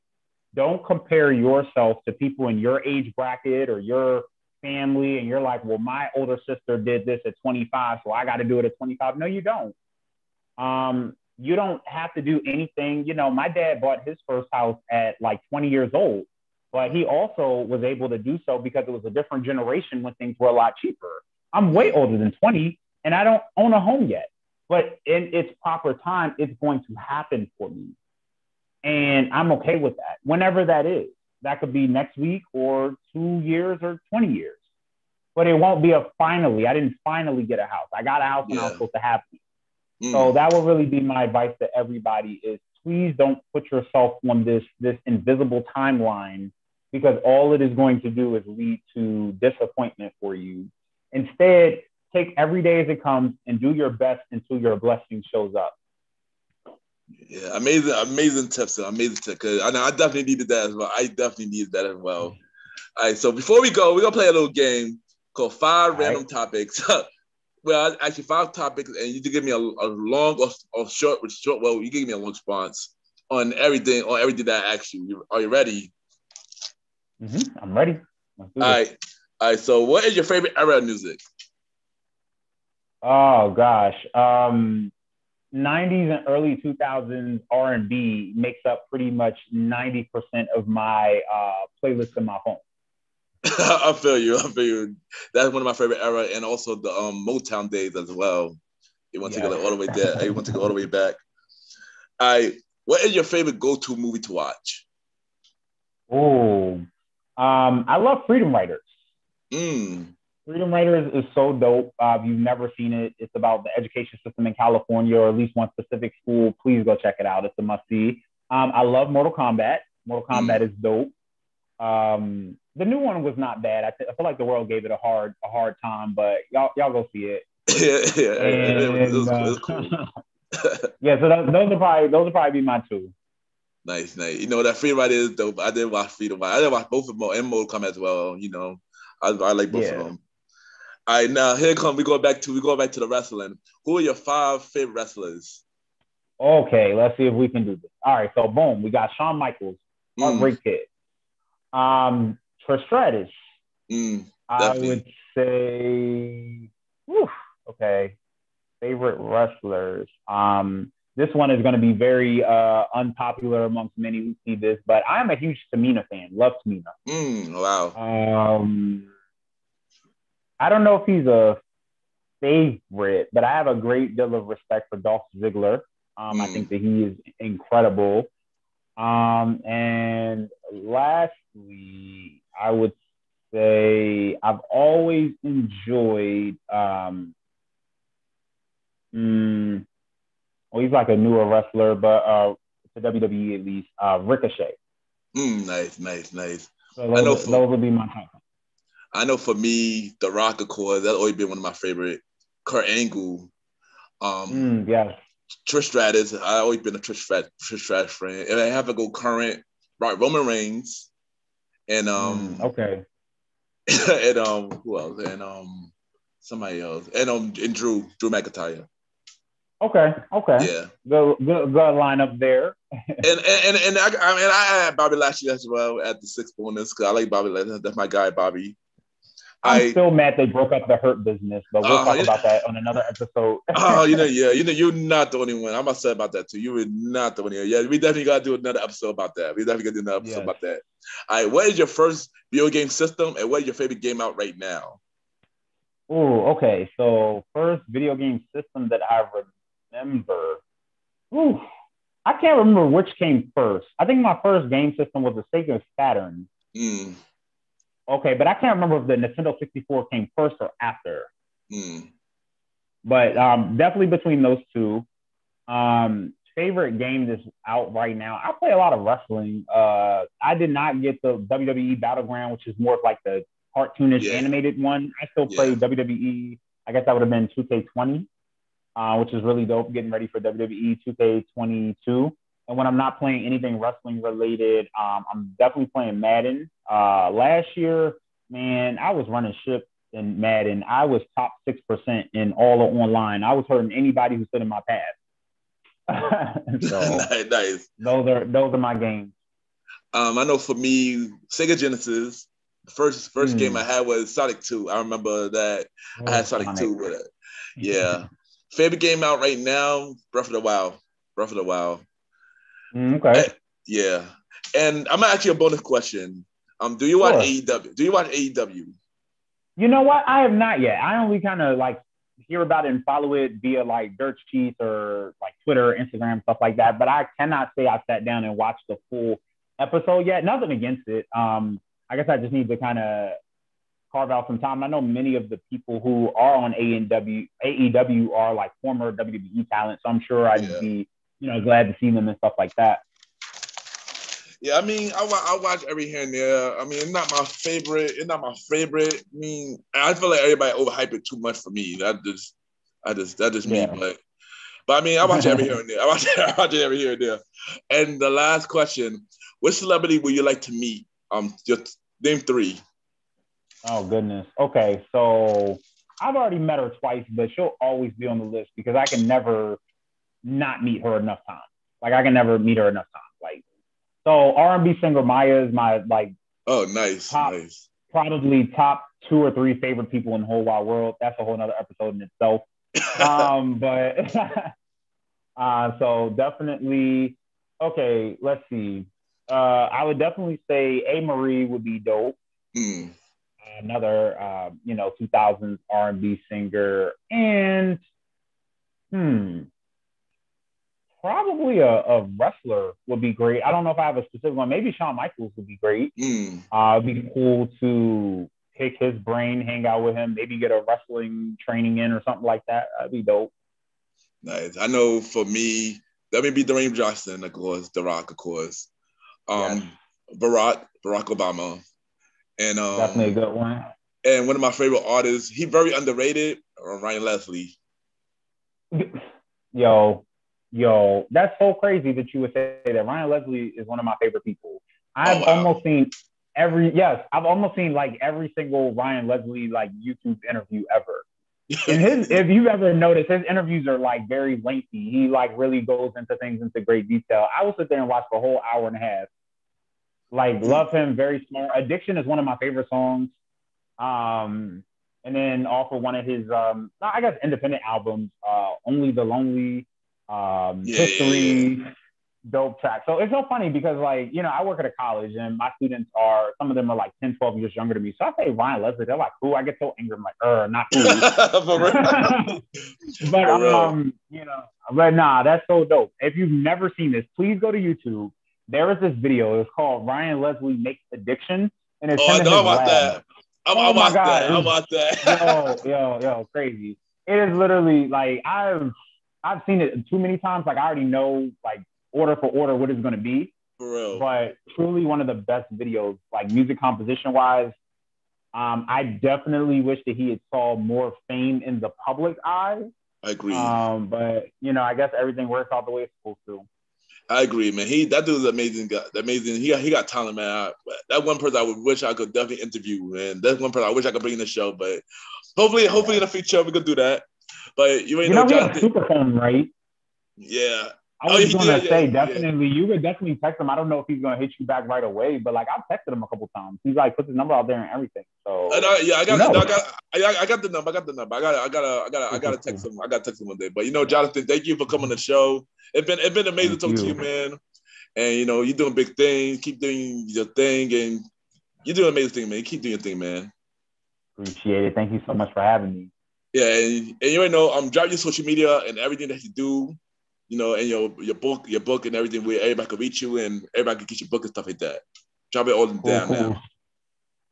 Don't compare yourself to people in your age bracket or your family and you're like, well, my older sister did this at 25, so I got to do it at 25. No, you don't. You don't have to do anything. My dad bought his first house at like 20 years old, but he also was able to do so because it was a different generation when things were a lot cheaper. I'm way older than 20 and I don't own a home yet, but in its proper time, it's going to happen for me. And I'm okay with that, whenever that is. That could be next week or 2 years or 20 years. but it won't be a finally. I didn't finally get a house. I got a house when I was supposed to have it. So that would really be my advice to everybody is please don't put yourself on this invisible timeline because all it is going to do is lead to disappointment for you. Instead, take every day as it comes and do your best until your blessing shows up. Yeah, amazing tips. Amazing tip. Cause I definitely needed that as well. All right, so before we go, we're gonna play a little game called Five Random Topics. Well, actually, 5 topics, and you can give me a long or short. Well, you give me a long response on everything that I asked you. Are you ready? I'm ready. All right. So, what is your favorite era of music? Oh gosh, 90s and early 2000s R&B makes up pretty much 90% of my playlist in my home. I feel you. That's one of my favorite era, and also the Motown days as well. You want to go all the way there. You want to go all the way back. All right. What is your favorite go-to movie to watch? Oh, I love Freedom Writers. Freedom Writers is so dope. If you've never seen it, it's about the education system in California, or at least one specific school. Please go check it out. It's a must-see. I love Mortal Kombat. Mortal Kombat is dope. The new one was not bad. I feel like the world gave it a hard time, but y'all go see it. It was cool. Yeah, so those will probably be my 2. Nice. You know that Freedom Rider is dope. I did watch Freedom Rider. I did watch both of them and Mortal Kombat as well. You know, I like both of them. All right, now we go back to the wrestling. Who are your 5 favorite wrestlers? Okay, let's see if we can do this. All right, so boom, we got Shawn Michaels, Heartbreak Kid. Trish Stratus. I would say, okay, favorite wrestlers. This one is going to be very unpopular amongst many who see this, but I'm a huge Tamina fan. Love Tamina. Wow. I don't know if he's a favorite, but I have a great deal of respect for Dolph Ziggler. I think that he is incredible. And lastly, I would say I've always enjoyed he's like a newer wrestler, but to WWE at least, Ricochet. Nice. So those would be my top. I know for me, The Rock, of course, that's always been one of my favorite. Kurt Angle. Yes. Trish Stratus. I always been a Trish Stratus friend. And I have to go current, right? Roman Reigns. And okay. and who else? And somebody else. And Drew McIntyre. Okay. Yeah. Good lineup there. and I had Bobby Lashley as well at the 6th bonus because I like Bobby Lashley. That's my guy, Bobby. I'm still mad they broke up the Hurt business, but we'll talk about that on another episode. You're not the only one. I'm upset about that too. You were not the only one. Yeah, we definitely got to do another episode about that. About that. All right, what is your first video game system, and what is your favorite game out right now? Oh, okay. So first video game system that I remember. I can't remember which came first. I think my first game system was the Sega Saturn. Okay, but I can't remember if the Nintendo 64 came first or after. But definitely between those 2. Favorite game that's out right now. I play a lot of wrestling. I did not get the WWE Battleground, which is more of like the cartoonish animated one. I still play WWE. I guess that would have been 2K20, which is really dope. Getting ready for WWE 2K22. And when I'm not playing anything wrestling related, I'm definitely playing Madden. Last year, man, I was running ship in Madden. I was top 6% in all of online. I was hurting anybody who stood in my path. So nice. Those are my games. I know for me, Sega Genesis. The first game I had was Sonic 2. I remember that I had Sonic 2 with it. Yeah. Favorite game out right now, Breath of the Wild. Okay. Yeah. And I'm gonna ask you a bonus question. Do you watch AEW? You know what? I have not yet. I only kind of like hear about it and follow it via like dirt sheets or like Twitter, Instagram, stuff like that. But I cannot say I sat down and watched the full episode yet. Nothing against it. I guess I just need to kind of carve out some time. I know many of the people who are on AEW are like former WWE talent, so I'm sure I'd be, glad to see them and stuff like that. Yeah, I mean, I watch every here and there. I mean, it's not my favorite. I mean, I feel like everybody overhype it too much for me. That's just me. But I mean, I watch it every here and there. I watch it every here and there. And the last question: which celebrity would you like to meet? Just name 3. Oh goodness. Okay, so I've already met her twice, but she'll always be on the list because I can never not meet her enough time. Like I can never meet her enough time. Like so, R&B singer Maya is my like. Oh, nice. Probably top 2 or 3 favorite people in the whole wide world. That's a whole nother episode in itself. But so definitely. Okay, let's see. I would definitely say A. Marie would be dope. Another 2000s R&B singer, and probably a wrestler would be great. I don't know if I have a specific one. Maybe Shawn Michaels would be great. It'd be cool to pick his brain, hang out with him, maybe get a wrestling training in or something like that. That'd be dope. Nice. I know for me, that may be Dwayne Johnson, of course, The Rock, of course. Yes. Barack Obama. And definitely a good one. And one of my favorite artists, he very underrated, Ryan Leslie. Yo, that's so crazy that you would say that. Ryan Leslie is one of my favorite people. I've almost seen like every single Ryan Leslie like YouTube interview ever. And if you've ever noticed, his interviews are like very lengthy. He like really goes into things into great detail. I will sit there and watch the whole hour and a half. Like, love him, very smart. Addiction is one of my favorite songs. And then also one of his, I guess, independent albums, Only the Lonely, History, dope track. So it's so funny because, like, I work at a college and my students some of them are like 10, 12 years younger than me. So I say Ryan Leslie, they're like, who? I get so angry. I'm like, not who. But nah, that's so dope. If you've never seen this, please go to YouTube. There is this video. It's called Ryan Leslie Makes Addiction. And it's I know about that. I watched that. Yo, crazy. It is literally like I've seen it too many times. Like I already know like order for order what it's gonna be. For real. But truly one of the best videos, like music composition wise. I definitely wish that he had saw more fame in the public eye. I agree. But I guess everything works out the way it's supposed to. I agree, man. That dude's amazing. Amazing. He got talent, man. That one person I would wish I could definitely interview, man. That's one person I wish I could bring in the show. But hopefully in the future we could do that. But you know, he has a super phone, right? Yeah. I was going to say, definitely, you could definitely text him. I don't know if he's going to hit you back right away, but like I've texted him a couple times. He's like put his number out there and everything. So I got the number. I gotta text him. I gotta text him one day. But Jonathan, thank you for coming on the show. It's been amazing to talk to you, man. And you're doing big things. Keep doing your thing, and you're doing amazing thing, man. Keep doing your thing, man. Appreciate it. Thank you so much for having me. Yeah, and you already know, drop your social media and everything that you do. And your book and everything where everybody can reach you and everybody can get your book and stuff like that. Drop it all down now.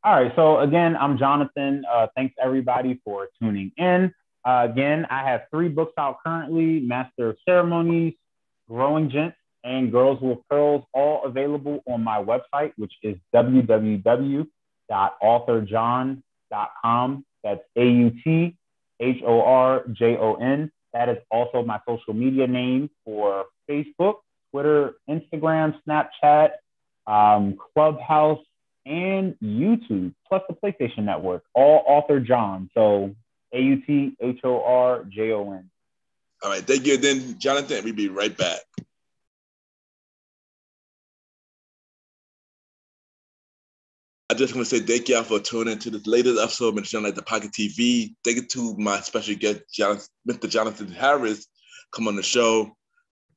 All right. So again, I'm Jonathan. Thanks everybody for tuning in. Again, I have 3 books out currently: Master of Ceremonies, Growing Gents, and Girls with Pearls, all available on my website, which is www.authorjon.com. That's AUTHORJON. That is also my social media name for Facebook, Twitter, Instagram, Snapchat, Clubhouse, and YouTube, plus the PlayStation Network, all Author John. So AUTHORJON. All right. Thank you. Then, Jonathan, we'll be right back. I just want to say thank y'all for tuning into this latest episode of MrGentleman the Pocket TV. Thank you to my special guest, Mr. Jonathan Harris, come on the show.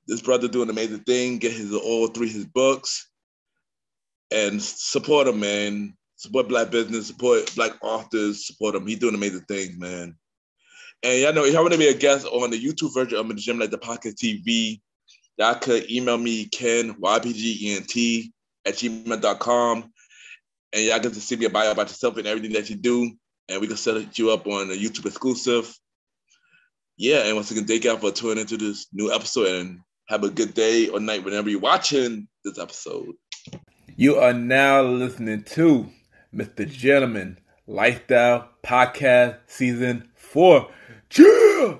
This brother doing an amazing thing. Get all 3 his books and support him, man. Support Black business, support Black authors, support him. He's doing amazing things, man. And y'all know, if y'all want to be a guest on the YouTube version of MrGentleman the Pocket TV, y'all could email me, Ken, YPGENT, @gmail.com. and y'all get to see me about yourself and everything that you do, and we can set you up on a YouTube exclusive. Yeah, and once again, thank y'all for tuning into this new episode, and have a good day or night whenever you're watching this episode. You are now listening to Mr. Gentleman Lifestyle Podcast Season 4. Cheer!